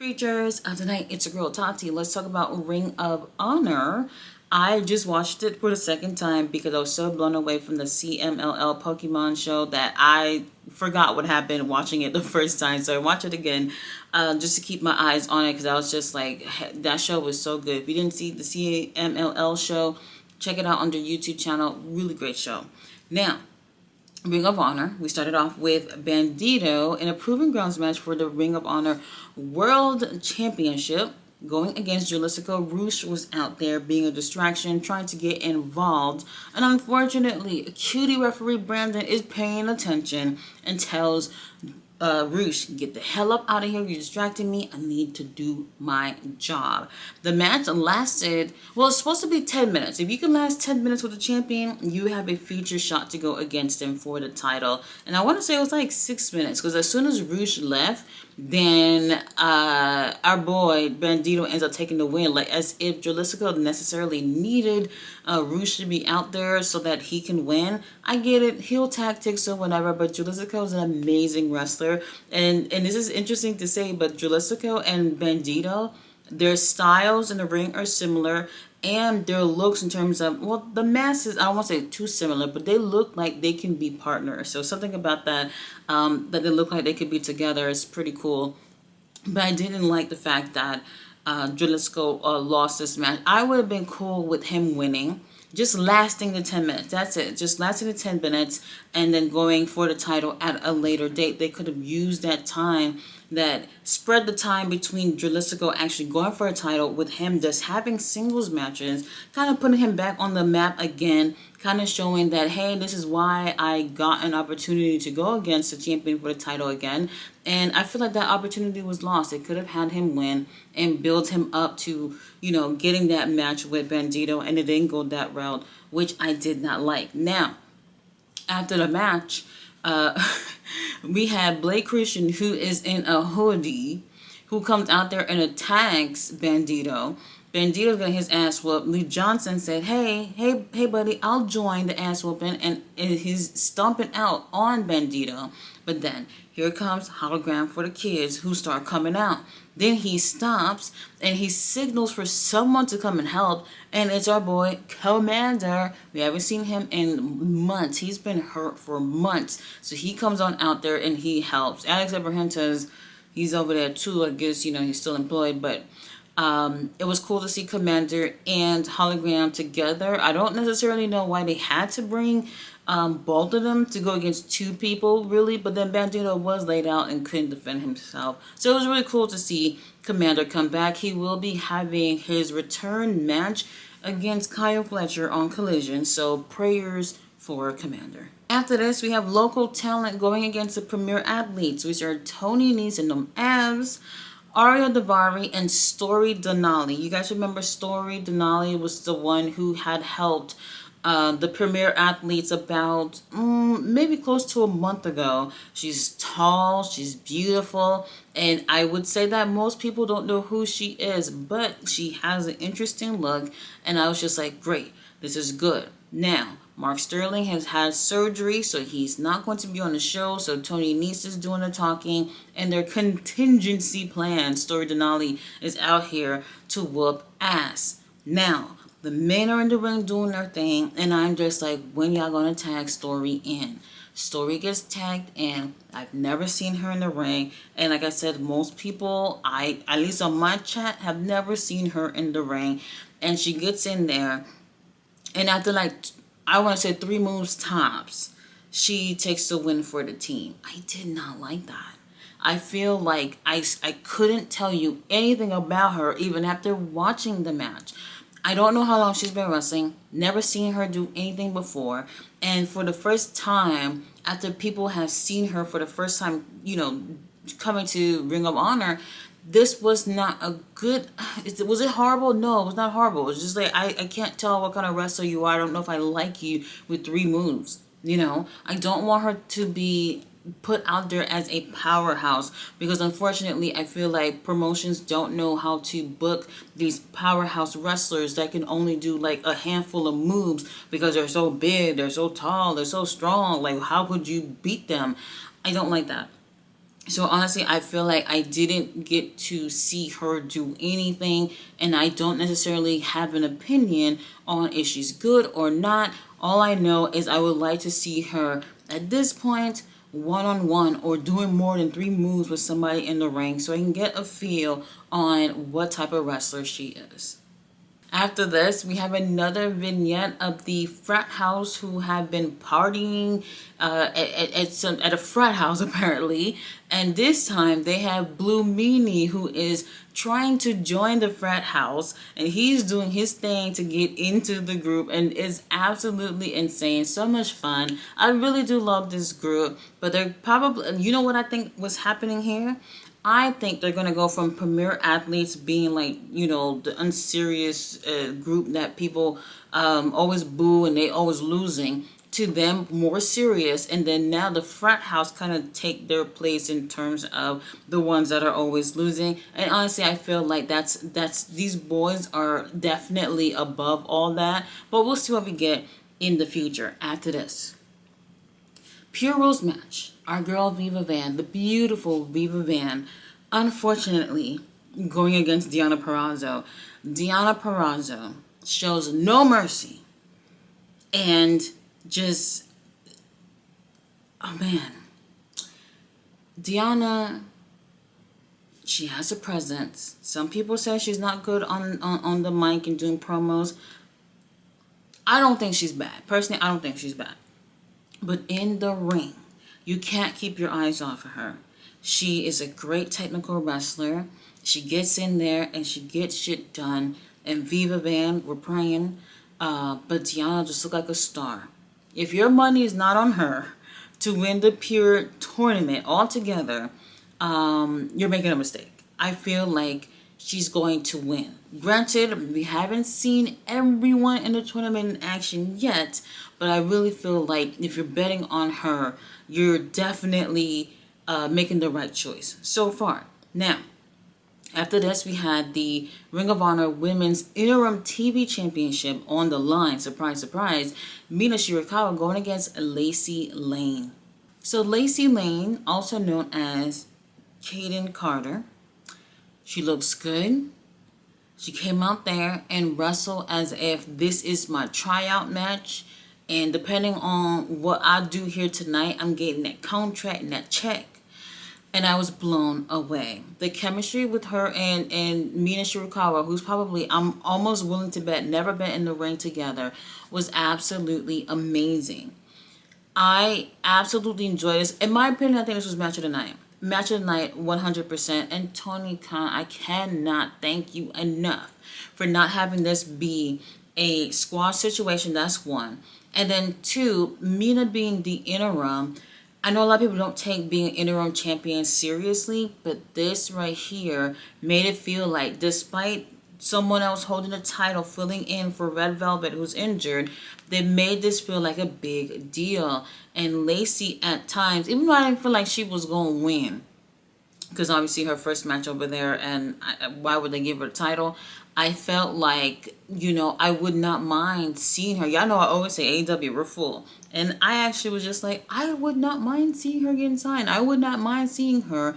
Creatures of tonight, it's your girl Tati. Let's talk about Ring of Honor. I just watched it for the second time because I was so blown away from the CMLL Pokemon show that I forgot what happened watching it the first time. So I watched it again just to keep my eyes on it because I was just like, that show was so good. If you didn't see the CMLL show, check it out on their YouTube channel. Really great show. Now, Ring of Honor. We started off with Bandito in a Proving Grounds match for the Ring of Honor World Championship. Going against Jalisco. Roosh was out there being a distraction, trying to get involved. And unfortunately, cutie referee Brandon is paying attention and tells Roosh, get the hell up out of here. You're distracting me. I need to do my job. The match lasted, well, it's supposed to be 10 minutes. If you can last 10 minutes with the champion, you have a future shot to go against him for the title. And I want to say it was like 6 minutes because as soon as Roosh left, then our boy Bandito ends up taking the win, like as if Jalisco necessarily needed Roosh to be out there so that he can win. I get it, heel tactics or whatever, but Jalisco is an amazing wrestler, and this is interesting to say, but Jalisco and Bandito, their styles in the ring are similar, and their looks in terms of, well, the masses, I don't want to say too similar, but they look like they can be partners. So something about that, that they look like they could be together is pretty cool. But I didn't like the fact that Jalisco lost this match. I would have been cool with him winning, just lasting the 10 minutes. That's it. Just lasting the 10 minutes and then going for the title at a later date. They could have used that time, that spread the time between Jalisco actually going for a title with him just having singles matches, kind of putting him back on the map again, kind of showing that, hey, this is why I got an opportunity to go against the champion for the title again. And I feel like that opportunity was lost. They could have had him win and build him up to, getting that match with Bandito, and it didn't go that route, which I did not like. Now, after the match, we had Blake Christian, who is in a hoodie, who comes out there and attacks Bandito. Bandito's getting his ass whooped. Lee Johnson said, hey, buddy, I'll join the ass whooping, and he's stomping out on Bandito. But then, here comes Hologram for the Kids, who start coming out. Then he stops, and he signals for someone to come and help, and it's our boy, Commander. We haven't seen him in months. He's been hurt for months. So he comes on out there, and he helps. Alex Abrahantes, he's over there too. I guess, he's still employed, but it was cool to see Commander and Hologram together. I don't necessarily know why they had to bring both of them to go against two people, really, but then Bandito was laid out and couldn't defend himself. So it was really cool to see Commander come back. He will be having his return match against Kyle Fletcher on Collision, so prayers for Commander. After this, we have local talent going against the premier athletes, which are Tony Nese and them Avs, Aria Davari, and Story Denali. You guys remember Story Denali was the one who had helped the premier athletes about maybe close to a month ago. She's tall, she's beautiful, and I would say that most people don't know who she is, but she has an interesting look, and I was just like, great, this is good. Now, Mark Sterling has had surgery, so he's not going to be on the show. So Tony Nese is doing the talking, and their contingency plan, Story Denali, is out here to whoop ass. Now, the men are in the ring doing their thing, and I'm just like, when y'all gonna tag Story in? Story gets tagged in. I've never seen her in the ring, and like I said, most people, at least on my chat, have never seen her in the ring, and she gets in there, and after I want to say 3 moves tops, she takes the win for the team. I did not like that. I feel like I couldn't tell you anything about her even after watching the match. I don't know how long she's been wrestling. Never seen her do anything before. And for the first time, after people have seen her for the first time, coming to Ring of Honor, this was not a good... Was it horrible? No, it was not horrible. It was just like, I can't tell what kind of wrestler you are. I don't know if I like you with 3 moves. I don't want her to be put out there as a powerhouse, because unfortunately I feel like promotions don't know how to book these powerhouse wrestlers that can only do like a handful of moves because they're so big, they're so tall, they're so strong. Like, how could you beat them? I don't like that. So honestly, I feel like I didn't get to see her do anything, and I don't necessarily have an opinion on if she's good or not. All I know is I would like to see her at this point one on one or doing more than 3 moves with somebody in the ring so I can get a feel on what type of wrestler she is. After this, we have another vignette of the frat house who have been partying at a frat house apparently, and this time they have Blue Meanie who is trying to join the frat house, and he's doing his thing to get into the group, and it's absolutely insane. So much fun. I really do love this group, but they're probably, you know what I think was happening here? I think they're going to go from premier athletes being like, the unserious group that people always boo and they always losing to them more serious. And then now the frat house kind of take their place in terms of the ones that are always losing. And honestly, I feel like that's these boys are definitely above all that. But we'll see what we get in the future after this. Pure Rules match. Our girl Viva Van, the beautiful Viva Van, unfortunately going against Deonna Purrazzo. Deonna Purrazzo shows no mercy and just, oh man. Deonna, she has a presence. Some people say she's not good on the mic and doing promos. I don't think she's bad. Personally, I don't think she's bad. But in the ring, you can't keep your eyes off of her. She is a great technical wrestler. She gets in there and she gets shit done. And Viva Van, we're praying. But Deonna just looked like a star. If your money is not on her to win the Pure tournament altogether, you're making a mistake. I feel like she's going to win. Granted, we haven't seen everyone in the tournament in action yet, but I really feel like if you're betting on her, you're definitely making the right choice so far. Now, after this, we had the Ring of Honor Women's Interim TV Championship on the line. Surprise, surprise. Mina Shirakawa going against Lacey Lane. So Lacey Lane, also known as Kayden Carter, she looks good. She came out there and wrestled as if this is my tryout match. And depending on what I do here tonight, I'm getting that contract and that check. And I was blown away. The chemistry with her and Mina Shirakawa, who's probably, I'm almost willing to bet, never been in the ring together, was absolutely amazing. I absolutely enjoyed this. In my opinion, I think this was match of the night. Match of the night, 100%. And Tony Khan, I cannot thank you enough for not having this be a squash situation. That's one. And then two, Mina being the interim. I know a lot of people don't take being an interim champion seriously, but this right here made it feel like despite someone else holding the title, filling in for Red Velvet, who's injured, they made this feel like a big deal. And Lacey, at times, even though I didn't feel like she was going to win, because obviously her first match over there, and why would they give her the title? I felt like, I would not mind seeing her. Y'all know I always say AEW, we're full. And I actually was just like, I would not mind seeing her getting signed. I would not mind seeing her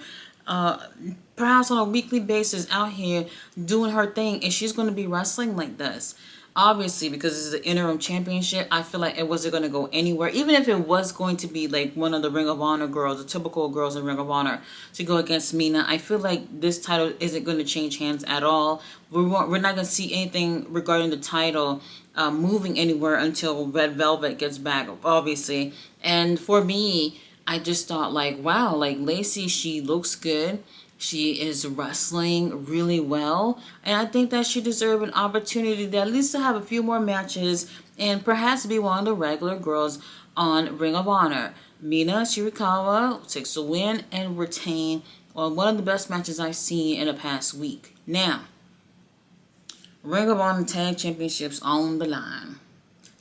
perhaps on a weekly basis out here doing her thing. And she's going to be wrestling like this. Obviously, because this is the interim championship, I feel like it wasn't going to go anywhere. Even if it was going to be like one of the Ring of Honor girls, the typical girls in Ring of Honor, to go against Mina, I feel like this title isn't going to change hands at all. We're not going to see anything regarding the title moving anywhere until Red Velvet gets back, obviously. And for me, I just thought like, wow, like Lacey, she looks good. She is wrestling really well, and I think that she deserves an opportunity to at least to have a few more matches and perhaps be one of the regular girls on Ring of Honor. Mina Shirakawa takes a win and retain on one of the best matches I've seen in the past week. Now, Ring of Honor Tag Championships on the line.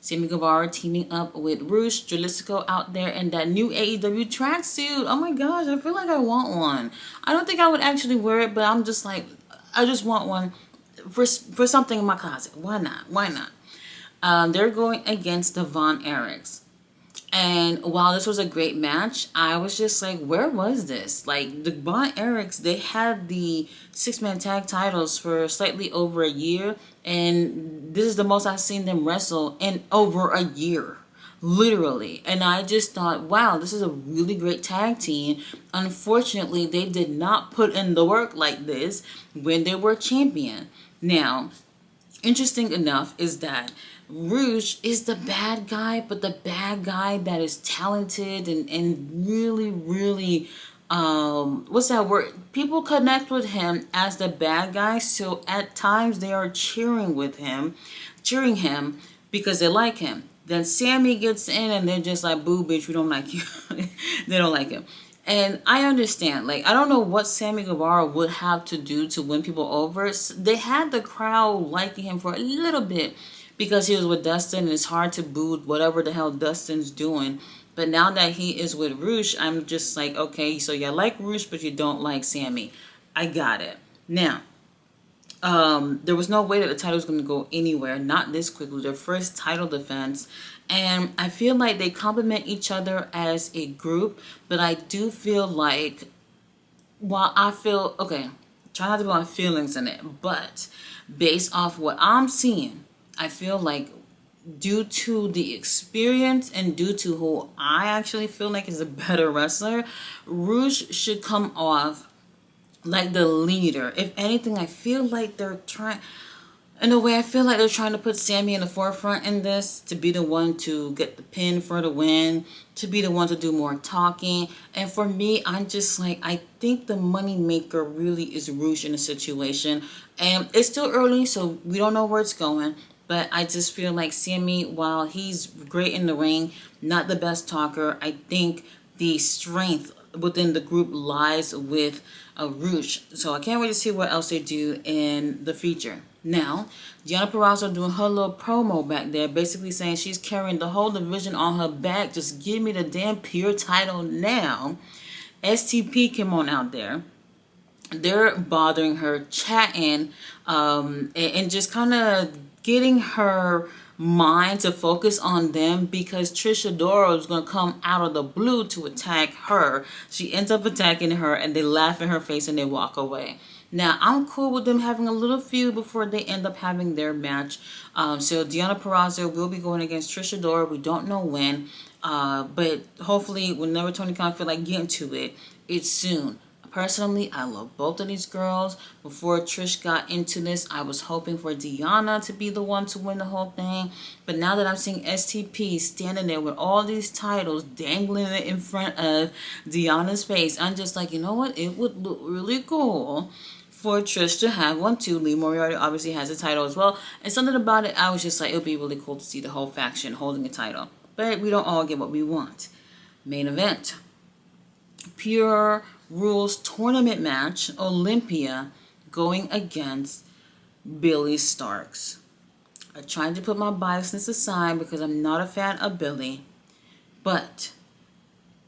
Sammy Guevara teaming up with Rush Jalisco out there in that new AEW tracksuit. Oh my gosh, I feel like I want one. I don't think I would actually wear it, but I'm just like, I just want one for something in my closet. Why not? Why not? They're going against the Von Erichs. And while this was a great match, I was just like, where was this? Like, the Von Erichs, they had the six-man tag titles for slightly over a year, and this is the most I've seen them wrestle in over a year. Literally. And I just thought, wow, this is a really great tag team. Unfortunately, they did not put in the work like this when they were champion. Now, interesting enough is that Rouge is the bad guy, but the bad guy that is talented and really, really, what's that word? People connect with him as the bad guy, so at times they are cheering him because they like him. Then Sammy gets in and they're just like, boo, bitch, we don't like you. They don't like him. And I understand, like, I don't know what Sammy Guevara would have to do to win people over. They had the crowd liking him for a little bit because he was with Dustin, and it's hard to boo whatever the hell Dustin's doing. But now that he is with Rouge, I'm just like, okay, so you like Rouge, but you don't like Sammy. I got it. Now, there was no way that the title was going to go anywhere, not this quick. It was their first title defense. And I feel like they complement each other as a group, but I do feel like, okay, try not to put my feelings in it, but based off what I'm seeing, I feel like due to the experience and due to who I actually feel like is a better wrestler, Rouge should come off like the leader. If anything, I feel like they're trying, in a way, I feel like they're trying to put Sammy in the forefront in this, to be the one to get the pin for the win, to be the one to do more talking. And for me, I'm just like, I think the money maker really is Rouge in the situation. And it's still early, so we don't know where it's going. But I just feel like Sammy, while he's great in the ring, not the best talker, I think the strength within the group lies with Rouge. So I can't wait to see what else they do in the future. Now, Deonna Purrazzo doing her little promo back there, basically saying she's carrying the whole division on her back. Just give me the damn pure title now. STP came on out there. They're bothering her, chatting, and just kind of getting her mind to focus on them because Trish Adora is going to come out of the blue to attack her. She ends up attacking her, and they laugh in her face and they walk away. Now, I'm cool with them having a little feud before they end up having their match. So Deonna Purrazzo will be going against Trish Adora. We don't know when, but hopefully whenever Tony Khan feel like getting to it, it's soon. Personally, I love both of these girls. Before Trish got into this, I was hoping for Deonna to be the one to win the whole thing. But now that I'm seeing STP standing there with all these titles dangling in front of Deonna's face, I'm just like, you know what? It would look really cool for Trish to have one too. Lee Moriarty obviously has a title as well. And something about it, I was just like, it would be really cool to see the whole faction holding a title. But we don't all get what we want. Main event. Pure Rules tournament match, Olympia going against Billie Starkz. I tried to put my biasness aside because I'm not a fan of Billie, but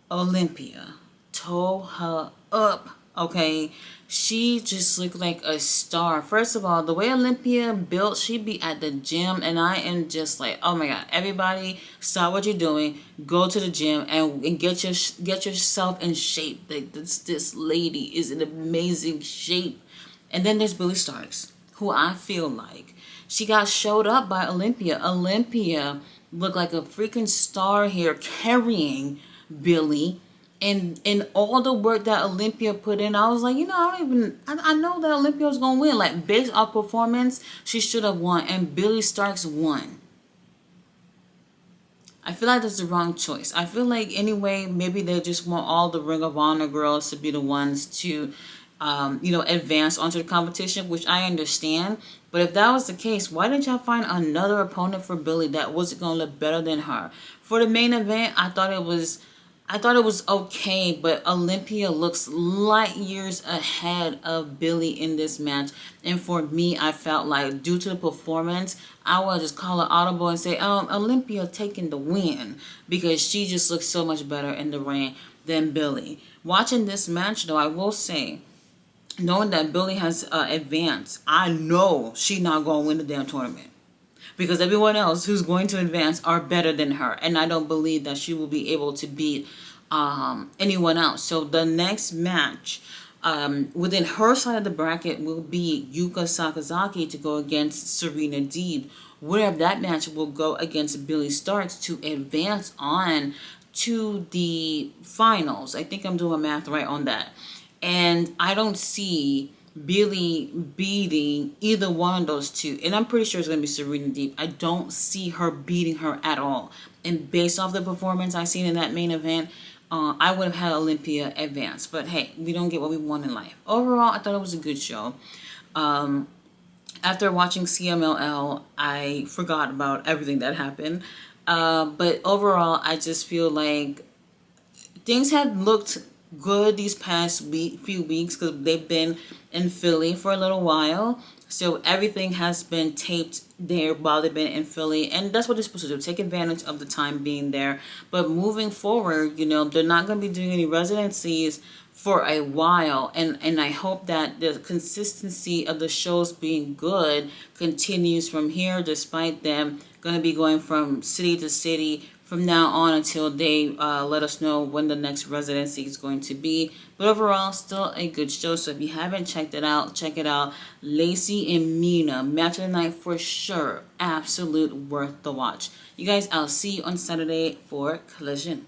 Olympia tore her up, okay? She just looked like a star. First of all, the way Olympia built, she'd be at the gym, and I am just like, oh my God, everybody stop what you're doing, go to the gym and get yourself in shape. Like this lady is in amazing shape. And then there's Billie Starkz, who I feel like she got showed up by Olympia. Olympia looked like a freaking star here carrying Billie. And all the work that Olympia put in, I was like, you know, I know that Olympia was going to win. Like, based off performance, she should have won. And Billie Starkz won. I feel like that's the wrong choice. I feel like, anyway, maybe they just want all the Ring of Honor girls to be the ones to, advance onto the competition, which I understand. But if that was the case, why didn't y'all find another opponent for Billie that wasn't going to look better than her? For the main event, I thought it was okay, but Olympia looks light years ahead of Billie in this match. And for me, I felt like due to the performance, I would just call her audible and say, Olympia taking the win, because she just looks so much better in the ring than Billie. Watching this match, though, I will say, knowing that Billie has advanced, I know she's not going to win the damn tournament. because everyone else who's going to advance are better than her, and I don't believe that she will be able to beat anyone else. So the next match within her side of the bracket will be Yuka Sakazaki to go against Serena Deeb, where that match will go against Billy Starks to advance on to the finals. I think I'm doing math right on that. And I don't see Billy beating either one of those two. And I'm pretty sure it's going to be Serena Deeb. I don't see her beating her at all. And based off the performance I seen in that main event, I would have had Olympia advance. But hey, we don't get what we want in life. Overall, I thought it was a good show. After watching CMLL, I forgot about everything that happened. But overall, I just feel like things have looked good these past few weeks because they've been in Philly for a little while. So everything has been taped there while they've been in Philly. And that's what they're supposed to do. Take advantage of the time being there. But moving forward, they're not going to be doing any residencies for a while. And I hope that the consistency of the shows being good continues from here, despite them going to be going from city to city from now on until they let us know when the next residency is going to be. But overall, still a good show. So if you haven't checked it out, check it out. Lacey and Mina, match of the night for sure. Absolute worth the watch. You guys, I'll see you on Saturday for Collision.